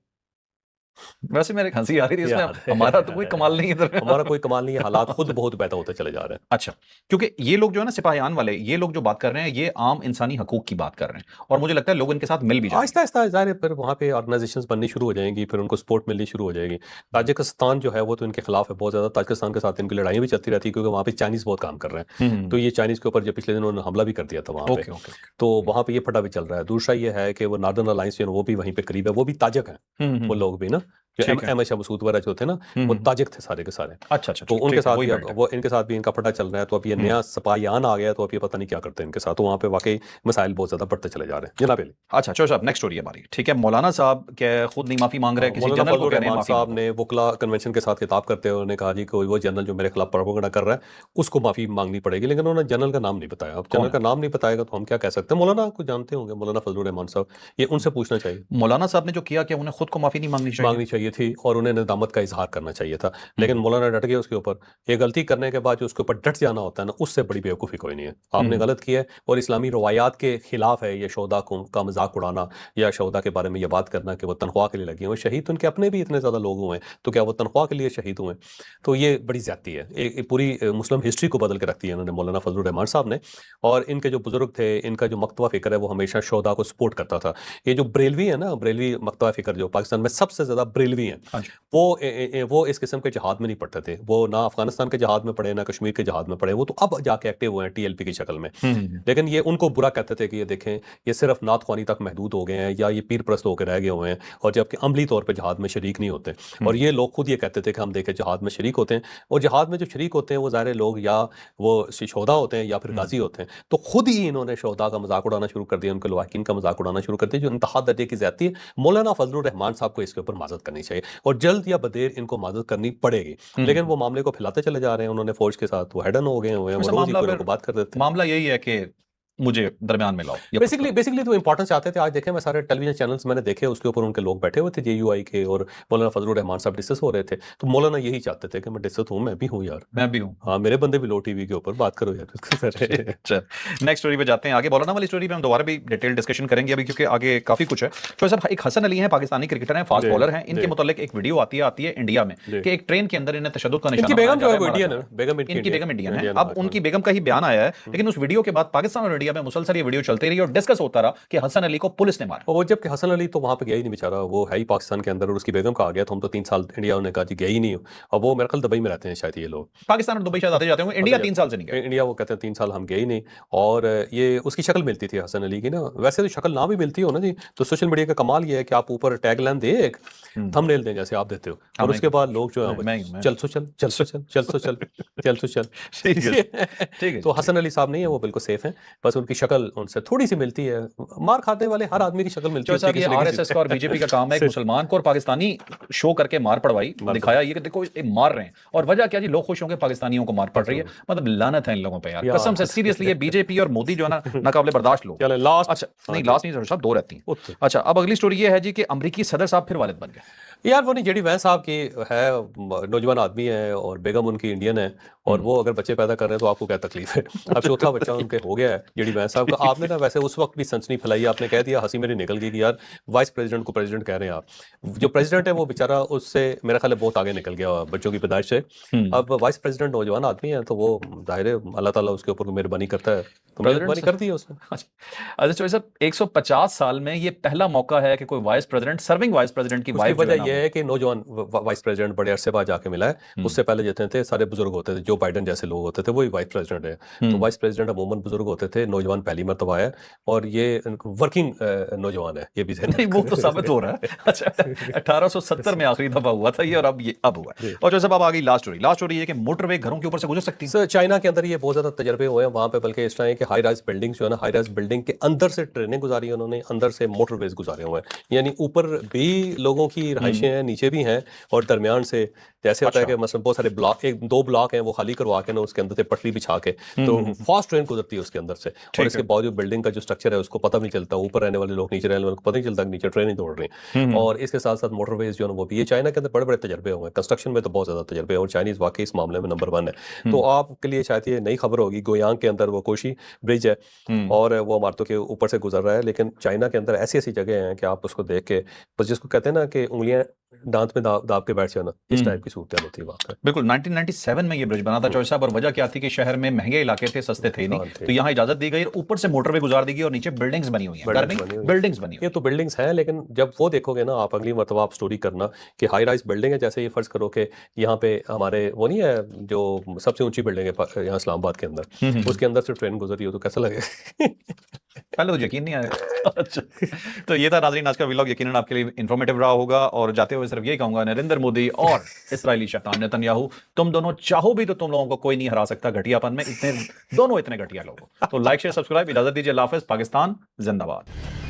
[SPEAKER 1] वैसे मेरे हंसी आ रही थी इसमें,
[SPEAKER 2] याद है।
[SPEAKER 1] हमारा तो कोई कमाल नहीं है इधर।
[SPEAKER 2] हमारा कोई कमाल नहीं है, हालात खुद बहुत बेहतर होते चले जा रहे हैं।
[SPEAKER 1] अच्छा, क्योंकि ये लोग जो है ना सिपाहियान वाले, ये लोग जो बात कर रहे हैं ये आम इंसानी हकूक की बात कर रहे हैं, और मुझे लगता है लोग इनके साथ मिल भी जाएंगे।
[SPEAKER 2] आहिस्ता आहिस्ता ज़ाहिर है, फिर वहाँ पे ऑर्गेनाइजेशंस बननी शुरू हो जाएंगी, फिर उनको सपोर्ट मिलनी शुरू हो जाएगी। ताजिकिस्तान जो है वो तो इनके खिलाफ है बहुत ज़्यादा। ताजिकिस्तान के साथ इनकी लड़ाइयाँ भी चलती रहती है, क्योंकि वहाँ पे चाइनीज़ बहुत काम कर रहे हैं। तो ये चाइनीज़ के ऊपर जो पिछले दिन उन्होंने हमला भी कर दिया था वहाँ पे, तो वहाँ पे ये फटा भी चल रहा है। दूसरा ये है कि वो नॉर्दर्न अलायंस जो है वो भी वहीं पे करीब है, वो भी ताजिक है वो लोग भी ना, जो
[SPEAKER 1] ठीक है।
[SPEAKER 2] एम एच मसूद वगैरह जो थे ना, वो
[SPEAKER 1] हम्म।
[SPEAKER 2] ताजिक थे सारे के सारे।
[SPEAKER 1] अच्छा अच्छा
[SPEAKER 2] तो
[SPEAKER 1] ठीक
[SPEAKER 2] उनके
[SPEAKER 1] है,
[SPEAKER 2] साथ
[SPEAKER 1] वही
[SPEAKER 2] भी
[SPEAKER 1] बेल्ट
[SPEAKER 2] अब
[SPEAKER 1] है।
[SPEAKER 2] वो इनके साथ भी इनका फटा चल रहा है, तो अब ये नया सपायान आ गया है, तो अब ये पता नहीं क्या करते हैं इनके साथ। तो वहाँ पे वाकई मसाइल बहुत ज्यादा बढ़ते चले जा रहे हैं। जनाब अली।
[SPEAKER 1] अच्छा चलो साहब, नेक्स्ट स्टोरी हमारी, ठीक है। मौलाना साहब के खुद नहीं माफी मांग रहे हैं, किसी
[SPEAKER 2] मौलाना
[SPEAKER 1] जनरल को
[SPEAKER 2] फजलुर
[SPEAKER 1] कह रहे हैं
[SPEAKER 2] रहमान
[SPEAKER 1] माफी
[SPEAKER 2] साहब
[SPEAKER 1] मांगो।
[SPEAKER 2] ने वकला कन्वेंशन के साथ खिताब करते हुए उन्होंने कहा जी कोई वो जनरल जो मेरे खिलाफ प्रोपेगेंडा कर रहा है उसको माफी मांगनी पड़ेगी, लेकिन उन्होंने जनरल का नाम नहीं बताया। अब
[SPEAKER 1] कौन
[SPEAKER 2] जनरल
[SPEAKER 1] है?
[SPEAKER 2] का नाम नहीं बताएगा तो हम क्या कह सकते हैं। मौलाना को जानते होंगे, मौलाना फजलुर रहमान साहब, ये उनसे पूछना चाहिए।
[SPEAKER 1] मौलाना साहब ने जो किया, क्या उन्हें खुद को माफी नहीं मांगनी चाहिए?
[SPEAKER 2] मांगनी चाहिए थी और उन्हें नदामत का इजहार करना चाहिए था, लेकिन
[SPEAKER 1] हम्म
[SPEAKER 2] मौलाना डट गए उसके ऊपर। ये गलती करने के बाद जो उसके ऊपर डट जाना होता है ना, उससे बड़ी बेवकूफ़ी कोई नहीं है। आपने
[SPEAKER 1] हम्म
[SPEAKER 2] गलत किया है और इस्लामी रवायात के खिलाफ है ये शोदा को का मजाक उड़ाना या शोदा के बारे में ये बात करना कि वो तनख्वाह के लिए लगे हुए। शहीद तो उनके अपने भी इतने ज़्यादा लोग हुए हैं, तो क्या वो तनख्वाह के लिए शहीद हुए? तो ये बड़ी ज्यादती है, एक पूरी मुस्लिम हिस्ट्री को बदल के रखती है इन्होंने मौलाना फजलुर रहमान साहब ने। और इनके जो बुजुर्ग थे, इनका जो मकतबा फ़िक्र है वो हमेशा शोदा को सपोर्ट करता था। ये जो बरेलवी है ना, बरेलवी मकतबा फ़िक्र जो पाकिस्तान में सबसे ज़्यादा बरेलवी हैं,
[SPEAKER 1] हाँ जी।
[SPEAKER 2] वो इस किस्म के जहाद में नहीं पढ़ते थे। वो ना अफगानिस्तान के जहाद में पढ़े, ना कश्मीर के जहाद में पढ़े। वो तो अब जाके एक्टिव हुए हैं टीएलपी की शक्ल में।
[SPEAKER 1] हम्म।
[SPEAKER 2] लेकिन ये उनको बुरा कहते थे कि ये देखें, ये सिर्फ नात ख्वानी तक महदूद हो गए हैं या ये पीर प्रस्त होकर रह गए हुए हैं, और जबकि अमली तौर पे जहाद में शरीक नहीं होते। और ये लोग खुद ये कहते थे कि हम देखें जहाद में शरीक होते हैं, और जहाद में जो शरीक होते हैं वो ज़ाहिर लोग या वो शोधा होते हैं या फिर गाजी होते हैं। तो खुद ही इन्होंने शोधा का मजाक उड़ाना शुरू कर दिया, उनके लवाकिन का मजाक उड़ाना शुरू कर दिया, जो इंतहा दर्जे की ज़्यादती है। मौलाना फजलुर रहमान साहब को इसके ऊपर माजरत करनी चाहिए और जल्द या बदेर इनको माजरत करनी पड़ेगी। लेकिन वो मामले को फैलाते चले जा रहे हैं। उन्होंने फौज के साथ वो हेडन हो गए हुए हैं, वो
[SPEAKER 1] वैसे
[SPEAKER 2] रोज ही
[SPEAKER 1] मामला
[SPEAKER 2] कोई ना
[SPEAKER 1] फिर,
[SPEAKER 2] कोई बात कर देते हैं।
[SPEAKER 1] मामला यही है कि मुझे दरमियान में लाओ या पुश
[SPEAKER 2] बेसिकली
[SPEAKER 1] करो।
[SPEAKER 2] बेसिकली तो इंपॉर्टेंस चाहते थे। आज देखें, मैं सारे टेलीविजन चैनल्स मैंने देखे, उसके ऊपर उनके लोग बैठे हुए थे जेयूआई के, और मौलाना फजलुर रहमान साहब डिस्कस हो रहे थे। तो मौलाना यही चाहते थे कि मैं डिस्कस हूँ, मैं भी हूँ यार।
[SPEAKER 1] मैं भी हूँ।
[SPEAKER 2] हाँ, मेरे बंदे भी लो टीवी के ऊपर बात करो यार।
[SPEAKER 1] चल, नेक्स्ट स्टोरी पे जाते हैं आगे। मौलाना वाली स्टोरी पे हम दोबारा भी डिटेल डिस्कशन करेंगे अभी, क्योंकि आगे काफी कुछ है। तो साहब, एक हसन अली हैं, पाकिस्तानी क्रिकेटर हैं, फास्ट
[SPEAKER 2] जी,
[SPEAKER 1] बॉलर हैं। इनके
[SPEAKER 2] जी,
[SPEAKER 1] मुतालिक एक वीडियो आती है इंडिया में
[SPEAKER 2] जी।
[SPEAKER 1] कि एक ट्रेन के अंदर इन्हें तशद्दुद का
[SPEAKER 2] इनकी
[SPEAKER 1] निशाना
[SPEAKER 2] बेगम
[SPEAKER 1] बनाया
[SPEAKER 2] जो
[SPEAKER 1] जा
[SPEAKER 2] है
[SPEAKER 1] रहा
[SPEAKER 2] वो
[SPEAKER 1] है,
[SPEAKER 2] इंडियन
[SPEAKER 1] मारा जा
[SPEAKER 2] है,
[SPEAKER 1] रहा है।
[SPEAKER 2] बेगम
[SPEAKER 1] इनकी बेगम इंडियन है।
[SPEAKER 2] इंडियन
[SPEAKER 1] अब उनकी बेगम का ही बयान आया है, लेकिन उस वीडियो के बाद पाकिस्तान और इंडिया में मुसलसल ये वीडियो चलती रही और डिस्कस होता रहा कि हसन अली को पुलिस ने मारा।
[SPEAKER 2] और वो जबकि हसन अली तो वहाँ पे गया ही नहीं बेचारा, वो है ही पाकिस्तान के अंदर, और उसकी बेगम का आ गया। तो हम तो 3 साल इंडिया, उन्होंने कहा जी गया ही नहीं हो। और वो मेरे ख्याल दुबई में रहते हैं शायद ये लोग।
[SPEAKER 1] पाकिस्तान और दुबई शायद आते जाते होंगे,
[SPEAKER 2] आते
[SPEAKER 1] इंडिया
[SPEAKER 2] जाते
[SPEAKER 1] 3 साल से नहीं गए।
[SPEAKER 2] इंडिया वो कहते हैं 3 साल हम गए ही नहीं। और ये उसकी शक्ल मिलती थी हसन अली की ना, वैसे तो शक्ल ना भी मिलती हो ना जी, तो सोशल मीडिया का कमाल ये है कि आप ऊपर टैगलाइन दे, एक थंबनेल दें जैसे आप देते हो,
[SPEAKER 1] हाँ,
[SPEAKER 2] और उसके बाद लोग जो है
[SPEAKER 1] मैं ही हूं, मैं।
[SPEAKER 2] चल सो चल, चल सो चल, चल सो चल, चल सो चल।
[SPEAKER 1] ठीक है, ठीक है।
[SPEAKER 2] तो हसन अली साहब नहीं है, वो बिल्कुल सेफ हैं। बस उनकी शक्ल उनसे थोड़ी सी मिलती है। मार खाने वाले हर आदमी की शक्ल मिलती
[SPEAKER 1] जो
[SPEAKER 2] है
[SPEAKER 1] साहब, ये
[SPEAKER 2] किसी न किसी
[SPEAKER 1] आरएसएस का और बीजेपी का काम है एक
[SPEAKER 2] से।
[SPEAKER 1] मुसलमान को और पाकिस्तानी शो करके मार पड़वाई,
[SPEAKER 2] मार
[SPEAKER 1] दिखाया ये कि देखो ये मार रहे हैं, और वजह क्या जी, लोग खुश होंगे पाकिस्तानियों को मार पड़ रही है। मतलब लानत है इन लोगों पे यार,
[SPEAKER 2] यार।
[SPEAKER 1] कसम से, सीरियसली। ये बीजेपी और मोदी जो है ना, नाकाबिले बर्दाश्त लोग।
[SPEAKER 2] चले लास्ट।
[SPEAKER 1] अच्छा नहीं, लास्ट नहीं साहब, 2 रहती हैं।
[SPEAKER 2] उत्तर।
[SPEAKER 1] अच्छा, अब अगली स्टोरी ये है जी कि अमरीकी सदर साहब फिर वालिद बन गए।
[SPEAKER 2] यार वो नहीं, जेडी वैंस साहब की है, नौजवान आदमी है और बेगम उनकी इंडियन है, और वो अगर बच्चे पैदा कर रहे हैं तो आपको क्या तकलीफ है? अब चौथा बच्चा उनके हो गया है जेडी वैंस साहब का। आपने ना वैसे उस वक्त भी सनसनी फैलाई, आपने कह दिया, हंसी मेरी निकल गई कि यार वाइस प्रेसिडेंट को प्रेसिडेंट कह रहे हैं आप। जो प्रेसिडेंट है वो बेचारा उससे मेरा ख्याल है बहुत आगे निकल गया बच्चों की पैदाइश से। अब वाइस प्रेसिडेंट नौजवान आदमी है, तो वो जाहिर है अल्लाह ताला उसके ऊपर मेहरबानी करता है, तो मेहरबानी कर दी है उसने।
[SPEAKER 1] अच्छा तो सर, 150 साल में ये पहला मौका है कि कोई vice president, serving vice president की
[SPEAKER 2] उसकी
[SPEAKER 1] वाइफ
[SPEAKER 2] वजह यह है कि नौजवान वाइस प्रेसिडेंट बड़े अरसे बाद जाके मिला है। उससे पहले जितने थे सारे बुजुर्ग होते थे, जो बाइडन जैसे लोग होते थे, वही वाइस प्रेसिडेंट है। तो वाइस प्रेसिडेंट अमूमन बुजुर्ग होते थे, नौजवान पहली मरतबा है, और ये वर्किंग नौजवान है, ये भी
[SPEAKER 1] नहीं, वो तो साबित हो रहा है। अच्छा, 1870 में आखिरी दफा हुआ था ये, और अब हुआ है। और जो सब अब आ गई लास्ट स्टोरी ये कि मोटरवे घरों के ऊपर से गुजर सकती है।
[SPEAKER 2] सर चाइना के अंदर ये बहुत ज़्यादा तजर्बे हुए हैं वहाँ पे, बल्कि इस तरह है कि हाई राइज बिल्डिंग्स जो है ना, हाई राइज बिल्डिंग के अंदर से ट्रेनें गुजारी हैं उन्होंने, अंदर से मोटरवेज गुजारे हुए हैं। यानी ऊपर भी लोगों की रहायशें हैं, नीचे भी हैं, और दरमियान से जैसे होता है कि मतलब बहुत सारे ब्लॉक, 1-2 ब्लॉक हैं, वो खाली करवा के ना उसके अंदर से पटरी बिछा के, तो फास्ट ट्रेन गुजरती है उसके अंदर से। और इसके बावजूद बिल्डिंग का जो स्ट्रक्चर है उसको पता नहीं चलता, ऊपर रहने वाले लोग, नीचे रहने वालों को पता नहीं चलता कि नीचे ट्रेन दौड़ रही है। और इसके साथ साथ मोटरवेज जो है वो भी, ये चाइना के अंदर बड़े बड़े तजर्बे हुए हैं, कंस्ट्रक्शन में तो बहुत ज़्यादा तजर्बे हैं, और चाइनीज़ वाकई इस मामले में नंबर 1 है। तो आपके लिए शायद ये नई खबर होगी, गोयांग के अंदर वो कोशी ब्रिज है, और वो इमारतों के ऊपर से गुजर रहा है। लेकिन चाइना के अंदर ऐसी ऐसी जगह हैं कि आप उसको देख के बस, जिसको कहते हैं ना कि उंगलियां दांत में दाब के बैठ जाना, इस टाइप की सूरत होती है वहाँ पे।
[SPEAKER 1] बिल्कुल 1997 में ये ब्रिज बना था चौधरी साहब, और वजह क्या थी कि शहर में महंगे इलाके थे, सस्ते थे नहीं, तो यहाँ इजाजत दी गई और ऊपर से मोटरवे गुजार दी गई, और नीचे बिल्डिंग्स बनी हुई हैं, बिल्डिंग्स बनी हुई।
[SPEAKER 2] ये तो बिल्डिंग्स हैं, लेकिन जब वो देखोगे ना आप, अगली मरतबा आप स्टोरी करना कि हाई राइज बिल्डिंग है, जैसे ये फर्ज करो कि यहाँ पे हमारे वो नहीं है जो सबसे ऊंची बिल्डिंग है यहाँ इस्लामाबाद के अंदर, उसके अंदर से ट्रेन गुजरी हो तो कैसा लगेगा?
[SPEAKER 1] पहले तो यकीन नहीं आया। अच्छा, तो ये था नाज़रीन आज का व्लॉग, यकीनन आपके लिए इन्फॉर्मेटिव रहा होगा। और जाते हुए सिर्फ यही कहूंगा, नरेंद्र मोदी और इसराइली शैतान नेतन्याहू, तुम दोनों चाहो भी तो तुम लोगों को कोई नहीं हरा सकता घटियापन में, इतने दोनों इतने घटिया लोग हो। तो लाइक शेयर सब्सक्राइब, इजाजत दीजिए, अल्लाह हाफिज़, पाकिस्तान जिंदाबाद।